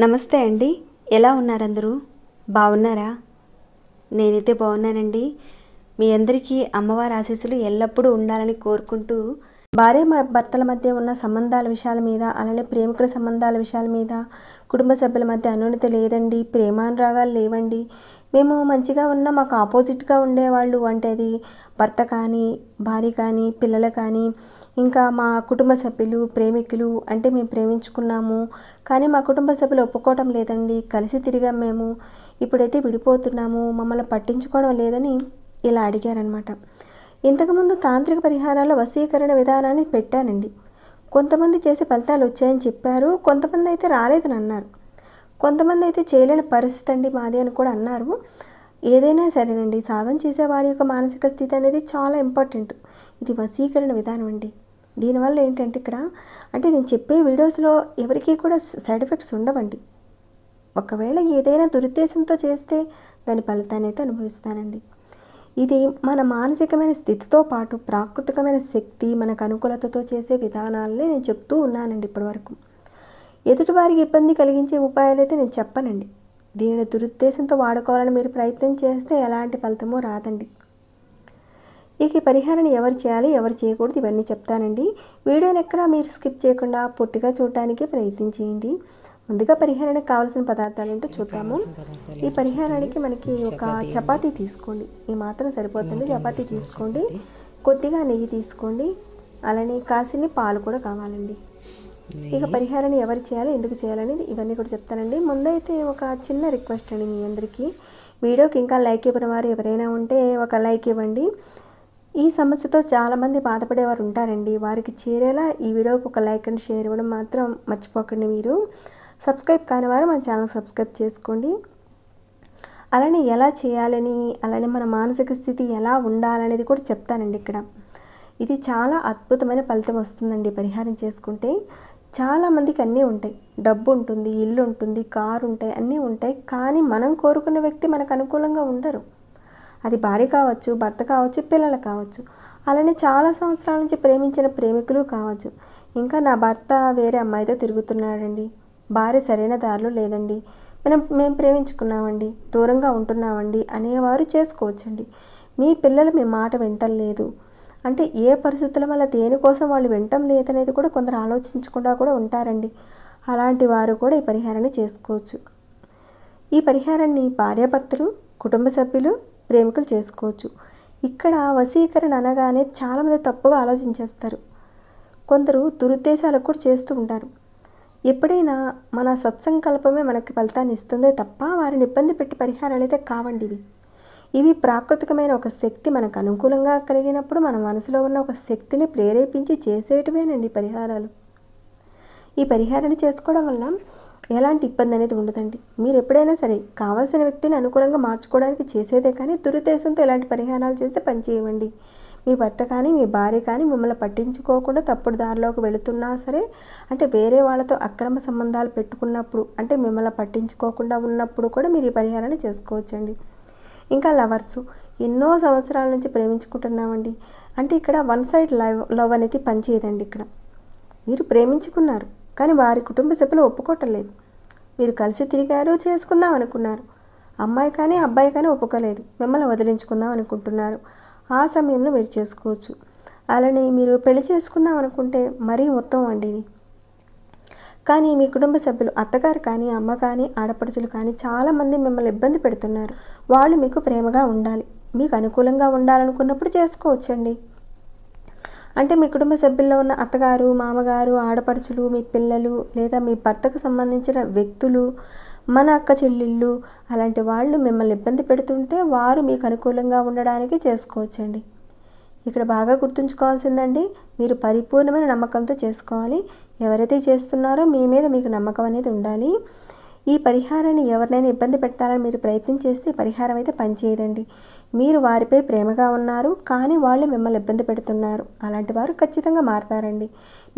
నమస్తే అండి, ఎలా ఉన్నారు అందరూ? బాగున్నారా? నేనైతే బాగున్నానండి. మీ అందరికీ అమ్మవారి ఆశీస్సులు ఎల్లప్పుడూ ఉండాలని కోరుకుంటూ, భార్య భర్తల మధ్య ఉన్న సంబంధాల విషయాల మీద, అలానే ప్రేమికుల సంబంధాల విషయాల మీద, కుటుంబ సభ్యుల మధ్య అన్యోన్యత లేదండి, ప్రేమానురాగాలు లేవండి, మేము మంచిగా ఉన్న మాకు ఆపోజిట్గా ఉండేవాళ్ళు అంటే అది భర్త కానీ, భార్య కానీ, పిల్లలు కానీ, ఇంకా మా కుటుంబ సభ్యులు, ప్రేమికులు అంటే మేము ప్రేమించుకున్నాము కానీ మా కుటుంబ సభ్యులు ఒప్పుకోవటం లేదండి, కలిసి తిరిగాం మేము, ఇప్పుడైతే విడిపోతున్నాము, మమ్మల్ని పట్టించుకోవడం లేదని ఇలా అడిగారనమాట. ఇంతకుముందు తాంత్రిక పరిహారాల వశీకరణ విధానాన్ని పెట్టానండి. కొంతమంది చేసే ఫలితాలు వచ్చాయని చెప్పారు, కొంతమంది అయితే రాలేదని అన్నారు, కొంతమంది అయితే చేయలేని పరిస్థితి అండి మాది అని కూడా అన్నారు. ఏదైనా సరేనండి, సాధన చేసే వారి యొక్క మానసిక స్థితి అనేది చాలా ఇంపార్టెంట్. ఇది వశీకరణ విధానం అండి. దీనివల్ల ఏంటంటే ఇక్కడ అంటే నేను చెప్పే వీడియోస్లో ఎవరికీ కూడా సైడ్ ఎఫెక్ట్స్ ఉండవండి. ఒకవేళ ఏదైనా దురుద్దేశంతో చేస్తే దాని ఫలితాన్ని అయితే అనుభవిస్తానండి. ఇది మన మానసికమైన స్థితితో పాటు ప్రాకృతికమైన శక్తి, మనకు అనుకూలతతో చేసే విధానాలనే నేను చెప్తూ ఉన్నానండి ఇప్పటివరకు. ఎదుటివారికి ఇబ్బంది కలిగించే ఉపాయాలు అయితే నేను చెప్పనండి. దీనిని దురుద్దేశంతో వాడుకోవాలని మీరు ప్రయత్నం చేస్తే ఎలాంటి ఫలితమో రాదండి. ఇక ఈ పరిహారాన్ని ఎవరు చేయాలి, ఎవరు చేయకూడదు ఇవన్నీ చెప్తానండి. వీడియోని ఎక్కడా మీరు స్కిప్ చేయకుండా పూర్తిగా చూడటానికి ప్రయత్నం చేయండి. ముందుగా పరిహారానికి కావాల్సిన పదార్థాలు ఏంటో చూద్దాము. ఈ పరిహారానికి మనకి ఒక చపాతీ తీసుకోండి, ఈ మాత్రం సరిపోతుంది. చపాతీ తీసుకోండి, కొద్దిగా నెయ్యి తీసుకోండి, అలానే కాసిని పాలు కూడా కావాలండి. ఇక పరిహారాన్ని ఎవరు చేయాలి, ఎందుకు చేయాలనేది ఇవన్నీ కూడా చెప్తానండి. ముందైతే ఒక చిన్న రిక్వెస్ట్ అండి మీ అందరికీ, వీడియోకి ఇంకా లైక్ ఇవ్వని వారు ఎవరైనా ఉంటే ఒక లైక్ ఇవ్వండి. ఈ సమస్యతో చాలామంది బాధపడేవారు ఉంటారండి, వారికి చేరేలా ఈ వీడియోకి ఒక లైక్ అండ్ షేర్ ఇవ్వడం మాత్రం మర్చిపోకండి. మీరు సబ్స్క్రైబ్ కాని వారు మన ఛానల్ సబ్స్క్రైబ్ చేసుకోండి. అలానే ఎలా చేయాలని, అలానే మన మానసిక స్థితి ఎలా ఉండాలనేది కూడా చెప్తానండి ఇక్కడ. ఇది చాలా అద్భుతమైన ఫలితం వస్తుందండి పరిహారం చేసుకుంటే. చాలామందికి అన్నీ ఉంటాయి, డబ్బు ఉంటుంది, ఇల్లు ఉంటుంది, కారు ఉంటాయి, అన్నీ ఉంటాయి, కానీ మనం కోరుకున్న వ్యక్తి మనకు అనుకూలంగా ఉండరు. అది భార్య కావచ్చు, భర్త కావచ్చు, పిల్లలు కావచ్చు, అలానే చాలా సంవత్సరాల నుంచి ప్రేమించిన ప్రేమికులు కావచ్చు. ఇంకా నా భర్త వేరే అమ్మాయితో తిరుగుతున్నాడండి, భార్య సరైన దారిలో లేదండి, మేము ప్రేమించుకున్నామండి, దూరంగా ఉంటున్నామండి అనేవారు చేసుకోవచ్చండి. మీ పిల్లలు మీ మాట వింటలేదు అంటే ఏ పరిస్థితుల వల్ల దేనికోసం వాళ్ళు వినటం లేదనేది కూడా కొందరు ఆలోచించకుండా కూడా ఉంటారండి. అలాంటి వారు కూడా ఈ పరిహారాన్ని చేసుకోవచ్చు. ఈ పరిహారాన్ని భార్యాభర్తలు, కుటుంబ సభ్యులు, ప్రేమికులు చేసుకోవచ్చు. ఇక్కడ వశీకరణ అనగానే చాలామంది తప్పుగా ఆలోచించేస్తారు, కొందరు దురుద్దేశాలకు కూడా చేస్తూ ఉంటారు. ఎప్పుడైనా మన సత్సంకల్పమే మనకి ఫలితాన్ని ఇస్తుందే తప్ప వారిని ఇబ్బంది పెట్టి పరిహారాలు అయితే కావండి ఇవి ప్రాకృతికమైన ఒక శక్తి మనకు అనుకూలంగా కలిగినప్పుడు మన మనసులో ఉన్న ఒక శక్తిని ప్రేరేపించి చేసేటివేనండి పరిహారాలు. ఈ పరిహారాన్ని చేసుకోవడం వల్ల ఎలాంటి ఇబ్బంది అనేది ఉండదండి. మీరు ఎప్పుడైనా సరే కావాల్సిన వ్యక్తిని అనుకూలంగా మార్చుకోవడానికి చేసేదే కానీ దురుద్దేశంతో ఎలాంటి పరిహారాలు చేస్తే పనిచేయవండి. మీ భర్త కానీ మీ భార్య కానీ మిమ్మల్ని పట్టించుకోకుండా తప్పుడు దారిలోకి వెళుతున్నా సరే, అంటే వేరే వాళ్ళతో అక్రమ సంబంధాలు పెట్టుకున్నప్పుడు, అంటే మిమ్మల్ని పట్టించుకోకుండా ఉన్నప్పుడు కూడా మీరు ఈ పరిహారాన్ని చేసుకోవచ్చండి. ఇంకా లవర్సు ఎన్నో సంవత్సరాల నుంచి ప్రేమించుకుంటున్నామండి అంటే ఇక్కడ వన్ సైడ్ లవ్ అనేది పనిచేయదండి. ఇక్కడ మీరు ప్రేమించుకున్నారు కానీ వారి కుటుంబ సభ్యులు ఒప్పుకోవటం లేదు, మీరు కలిసి తిరిగారు, చేసుకుందాం అనుకున్నారు, అమ్మాయి కానీ అబ్బాయి కానీ ఒప్పుకోలేదు, మిమ్మల్ని వదిలించుకుందాం అనుకుంటున్నారు, ఆ సమయంలో మీరు చేసుకోవచ్చు. అలానే మీరు పెళ్లి చేసుకుందాం అనుకుంటే మరీ మొత్తం అండి ఇది. కానీ మీ కుటుంబ సభ్యులు అత్తగారు కానీ, అమ్మ కానీ, ఆడపడుచులు కానీ చాలామంది మిమ్మల్ని ఇబ్బంది పెడుతున్నారు. వాళ్ళు మీకు ప్రేమగా ఉండాలి, మీకు అనుకూలంగా ఉండాలనుకున్నప్పుడు చేసుకోవచ్చండి. అంటే మీ కుటుంబ సభ్యుల్లో ఉన్న అత్తగారు, మామగారు, ఆడపడుచులు, మీ పిల్లలు లేదా మీ భర్తకు సంబంధించిన వ్యక్తులు, మన అక్క చెల్లెళ్ళు, అలాంటి వాళ్ళు మిమ్మల్ని ఇబ్బంది పెడుతుంటే వారు మీకు అనుకూలంగా ఉండడానికి చేసుకోవచ్చండి. ఇక్కడ బాగా గుర్తుంచుకోవాల్సిందండి, మీరు పరిపూర్ణమైన నమ్మకంతో చేసుకోవాలి. ఎవరైతే చేస్తున్నారో మీ మీద మీకు నమ్మకం అనేది ఉండాలి. ఈ పరిహారాన్ని ఎవరినైనా ఇబ్బంది పెట్టాలని మీరు ప్రయత్నం చేస్తే పరిహారం అయితే పనిచేయదండి. మీరు వారిపై ప్రేమగా ఉన్నారు కానీ వాళ్ళు మిమ్మల్ని ఇబ్బంది పెడుతున్నారు, అలాంటి వారు ఖచ్చితంగా మారతారండి.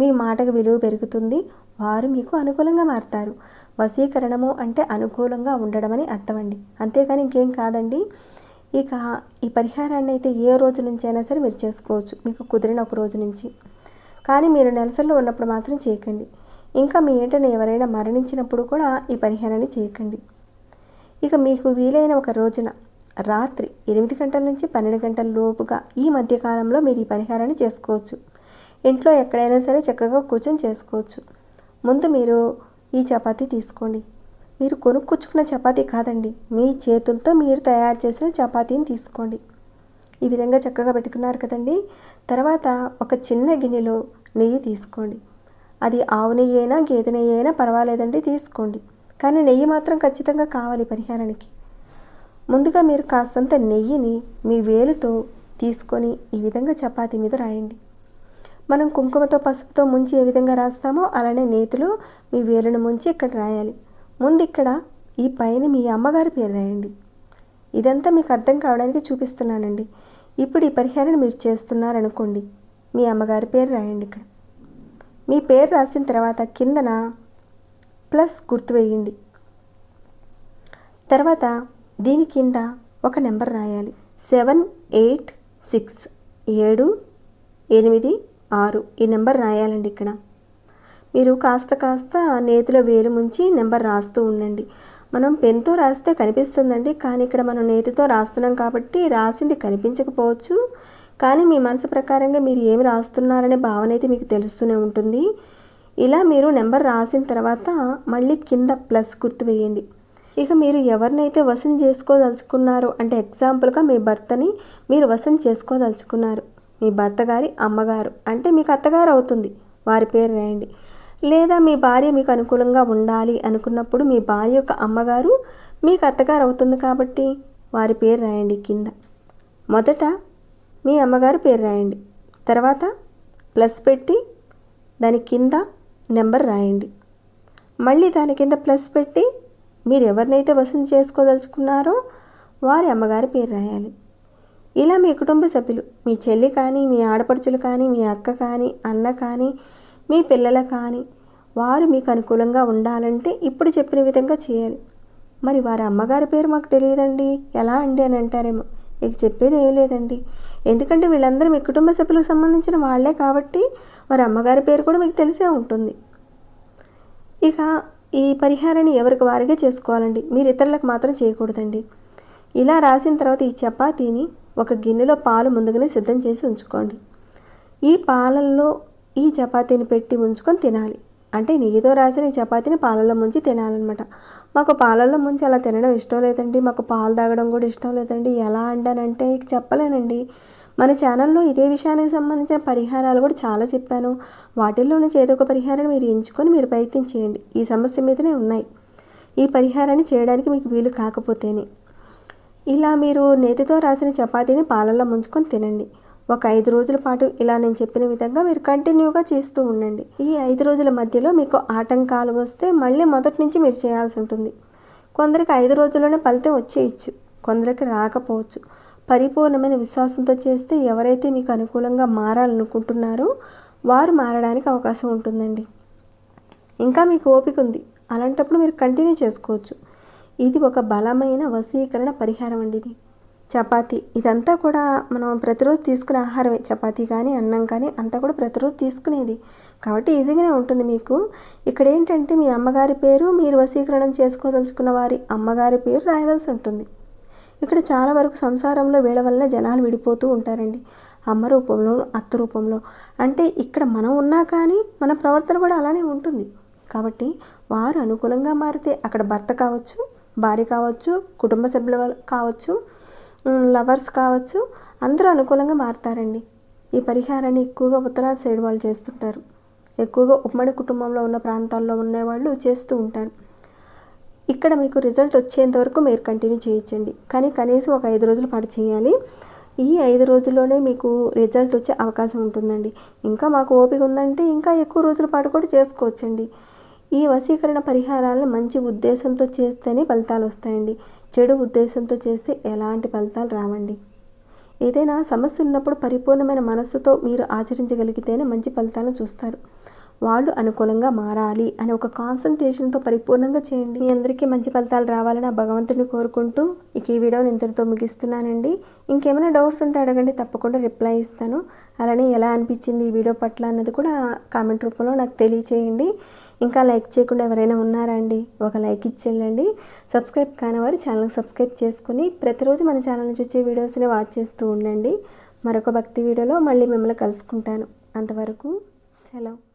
మీ మాటకు విలువ పెరుగుతుంది, వారు మీకు అనుకూలంగా మారతారు. వశీకరణము అంటే అనుకూలంగా ఉండడం అని అర్థం అండి, అంతేకాని ఇంకేం కాదండి. ఇక ఈ పరిహారాన్ని అయితే ఏ రోజు నుంచి అయినా సరే మీరు చేసుకోవచ్చు, మీకు కుదిరిన ఒక రోజు నుంచి. కానీ మీరు నెలసరిలో ఉన్నప్పుడు మాత్రం చేయకండి. ఇంకా మీ ఇంటిని ఎవరైనా మరణించినప్పుడు కూడా ఈ పరిహారాన్ని చేయకండి. ఇక మీకు వీలైన ఒక రోజున రాత్రి 8 గంటల నుంచి 12 గంటల లోపుగా ఈ మధ్యకాలంలో మీరు ఈ పరిహారాన్ని చేసుకోవచ్చు. ఇంట్లో ఎక్కడైనా సరే చక్కగా కూర్చొని చేసుకోవచ్చు. ముందు మీరు ఈ చపాతీ తీసుకోండి. మీరు కొనుక్కొచ్చుకున్న చపాతీ కాదండి, మీ చేతులతో మీరు తయారు చేసిన చపాతీని తీసుకోండి. ఈ విధంగా చక్కగా పెట్టుకున్నారు కదండి. తర్వాత ఒక చిన్న గిన్నెలో నెయ్యి తీసుకోండి. అది ఆవు నెయ్యి అయినా గేదె నెయ్యి అయినా పర్వాలేదండి, తీసుకోండి. కానీ నెయ్యి మాత్రం ఖచ్చితంగా కావాలి పరిహారానికి. ముందుగా మీరు కాస్తంత నెయ్యిని మీ వేలుతో తీసుకొని ఈ విధంగా చపాతీ మీద రాయండి. మనం కుంకుమతో పసుపుతో ముంచి ఏ విధంగా రాస్తామో అలానే నేతిలో మీ వేలును ముంచి ఇక్కడ రాయాలి. ముందు ఇక్కడ ఈ పైన మీ అమ్మగారి పేరు రాయండి. ఇదంతా మీకు అర్థం కావడానికి చూపిస్తున్నానండి. ఇప్పుడు ఈ పరిహారాన్ని మీరు చేస్తున్నారనుకోండి, మీ అమ్మగారి పేరు రాయండి. ఇక్కడ మీ పేరు రాసిన తర్వాత కిందన ప్లస్ గుర్తు వేయండి. తర్వాత దీని కింద ఒక నెంబర్ రాయాలి. 786 7 8 6 ఈ నెంబర్ రాయాలండి. ఇక్కడ మీరు కాస్త నేతిలో వేలు ముంచి నెంబర్ రాస్తూ ఉండండి. మనం పెన్తో రాస్తే కనిపిస్తుందండి, కానీ ఇక్కడ మనం నేతితో రాస్తున్నాం కాబట్టి రాసింది కనిపించకపోవచ్చు. కానీ మీ మనసు ప్రకారంగా మీరు ఏమి రాస్తున్నారనే భావన అయితే మీకు తెలుస్తూనే ఉంటుంది. ఇలా మీరు నెంబర్ రాసిన తర్వాత మళ్ళీ కింద ప్లస్ గుర్తు వేయండి. ఇక మీరు ఎవరినైతే వశం చేసుకోదలుచుకున్నారో, అంటే ఎగ్జాంపుల్గా మీ భర్తని మీరు వశం చేసుకోదలుచుకున్నారు, మీ భర్త గారి అమ్మగారు అంటే మీకు అత్తగారు అవుతుంది, వారి పేరు రాయండి. లేదా మీ భార్య మీకు అనుకూలంగా ఉండాలి అనుకున్నప్పుడు మీ భార్య యొక్క అమ్మగారు మీకు అత్తగారు అవుతుంది కాబట్టి వారి పేరు రాయండి. కింద మొదట మీ అమ్మగారు పేరు రాయండి, తర్వాత ప్లస్ పెట్టి దాని కింద నెంబర్ రాయండి. మళ్ళీ దాని కింద ప్లస్ పెట్టి మీరు ఎవరినైతే వశం చేసుకోదలుచుకున్నారో వారి అమ్మగారి పేరు రాయాలి. ఇలా మీ కుటుంబ సభ్యులు, మీ చెల్లి కానీ, మీ ఆడపడుచులు కానీ, మీ అక్క కానీ, అన్న కానీ, మీ పిల్లల కానీ, వారు మీకు అనుకూలంగా ఉండాలంటే ఇప్పుడు చెప్పిన విధంగా చేయాలి. మరి వారి అమ్మగారి పేరు మాకు తెలియదండి, ఎలా అండి అని అంటారేమో. ఇక చెప్పేది ఏమీ లేదండి, ఎందుకంటే వీళ్ళందరూ మీ కుటుంబ సభ్యులకు సంబంధించిన వాళ్ళే కాబట్టి వారి అమ్మగారి పేరు కూడా మీకు తెలిసే ఉంటుంది. ఇక ఈ పరిహారాన్ని ఎవరికి వారిగా చేసుకోవాలండి, మీరు ఇతరులకు మాత్రం చేయకూడదండి. ఇలా రాసిన తర్వాత ఈ చపాతీని ఒక గిన్నెలో పాలు ముందుగానే సిద్ధం చేసి ఉంచుకోండి. ఈ పాలల్లో ఈ చపాతీని పెట్టి ఉంచుకొని తినాలి. అంటే నెయ్యితో రాసిన ఈ చపాతీని పాలల్లో ముంచి తినాలన్నమాట. మాకు పాలల్లో ముంచి అలా తినడం ఇష్టం లేదండి, మాకు పాలు తాగడం కూడా ఇష్టం లేదండి, ఎలా అంటానంటే ఇక చెప్పలేనండి. మన ఛానల్లో ఇదే విషయానికి సంబంధించిన పరిహారాలు కూడా చాలా చెప్పాను. వాటిల్లో నుంచి ఏదో ఒక పరిహారాన్ని మీరు ఎంచుకొని మీరు ప్రయత్నం చేయండి. ఈ సమస్య మీదనే ఉన్నాయి. ఈ పరిహారాన్ని చేయడానికి మీకు వీలు కాకపోతేనే ఇలా మీరు నేతితో రాసిన చపాతీని పాలల్లో ముంచుకొని తినండి. ఒక 5 రోజుల పాటు ఇలా నేను చెప్పిన విధంగా మీరు కంటిన్యూగా చేస్తూ ఉండండి. ఈ 5 రోజుల మధ్యలో మీకు ఆటంకాలు వస్తే మళ్ళీ మొదటి నుంచి మీరు చేయాల్సి ఉంటుంది. కొందరికి 5 రోజుల్లోనే ఫలితం వచ్చేయచ్చు, కొందరికి రాకపోవచ్చు. పరిపూర్ణమైన విశ్వాసంతో చేస్తే ఎవరైతే మీకు అనుకూలంగా మారాలనుకుంటున్నారో వారు మారడానికి అవకాశం ఉంటుందండి. ఇంకా మీకు ఓపిక ఉంది, అలాంటప్పుడు మీరు కంటిన్యూ చేసుకోవచ్చు. ఇది ఒక బలమైన వశీకరణ పరిహారం అండి. ఇది చపాతీ ఇదంతా కూడా మనం ప్రతిరోజు తీసుకునే ఆహారమే. చపాతీ కానీ అన్నం కానీ అంతా కూడా ప్రతిరోజు తీసుకునేది కాబట్టి ఈజీగానే ఉంటుంది మీకు. ఇక్కడ ఏంటంటే మీ అమ్మగారి పేరు, మీరు వశీకరణం చేసుకోదలుచుకున్న వారి అమ్మగారి పేరు రాయవలసి ఉంటుంది. ఇక్కడ చాలా వరకు సంసారంలో వీళ్ళ వల్ల జనాలు విడిపోతూ ఉంటారండి, అమ్మ రూపంలో, అత్త రూపంలో. అంటే ఇక్కడ మనం ఉన్నా కానీ మన ప్రవర్తన కూడా అలానే ఉంటుంది. కాబట్టి వారు అనుకూలంగా మారితే అక్కడ భర్త కావచ్చు, భార్య కావచ్చు, కుటుంబ సభ్యులు కావచ్చు, లవర్స్ కావచ్చు, అందరూ అనుకూలంగా మారుతారండి. ఈ పరిహారాన్ని ఎక్కువగా ఉత్తరాది సైడ్ వాళ్ళు చేస్తుంటారు, ఎక్కువగా ఉమ్మడి కుటుంబంలో ఉన్న ప్రాంతాల్లో ఉండేవాళ్ళు చేస్తూ ఉంటారు. ఇక్కడ మీకు రిజల్ట్ వచ్చేంత వరకు మీరు కంటిన్యూ చేయొచ్చండి, కానీ కనీసం ఒక 5 రోజుల పాటు చేయాలి. ఈ 5 రోజుల్లోనే మీకు రిజల్ట్ వచ్చే అవకాశం ఉంటుందండి. ఇంకా మాకు ఓపిక ఉందంటే ఇంకా ఎక్కువ రోజుల పాటు కూడా చేసుకోవచ్చండి. ఈ వశీకరణ పరిహారాలను మంచి ఉద్దేశంతో చేస్తేనే ఫలితాలు వస్తాయండి, చెడు ఉద్దేశంతో చేస్తే ఎలాంటి ఫలితాలు రావండి. ఏదైనా సమస్య ఉన్నప్పుడు పరిపూర్ణమైన మనస్సుతో మీరు ఆచరించగలిగితేనే మంచి ఫలితాలను చూస్తారు. వాళ్ళు అనుకూలంగా మారాలి అని ఒక కాన్సన్ట్రేషన్తో పరిపూర్ణంగా చేయండి. మీ అందరికీ మంచి ఫలితాలు రావాలని ఆ భగవంతుడిని కోరుకుంటూ ఇక ఈ వీడియోని ఇంతటితో ముగిస్తున్నానండి. ఇంకేమైనా డౌట్స్ ఉంటే అడగండి, తప్పకుండా రిప్లై ఇస్తాను. అలానే ఎలా అనిపించింది ఈ వీడియో పట్ల అన్నది కూడా కామెంట్ రూపంలో నాకు తెలియచేయండి. ఇంకా లైక్ చేయకుండా ఎవరైనా ఉన్నారా అండి? ఒక లైక్ ఇచ్చేయండి. సబ్స్క్రైబ్ కానివారు ఛానల్కి సబ్స్క్రైబ్ చేసుకుని ప్రతిరోజు మన ఛానల్ నుంచి వచ్చే వీడియోస్ని వాచ్ చేస్తూ ఉండండి. మరొక భక్తి వీడియోలో మళ్ళీ మిమ్మల్ని కలుసుకుంటాను. అంతవరకు సెలవు.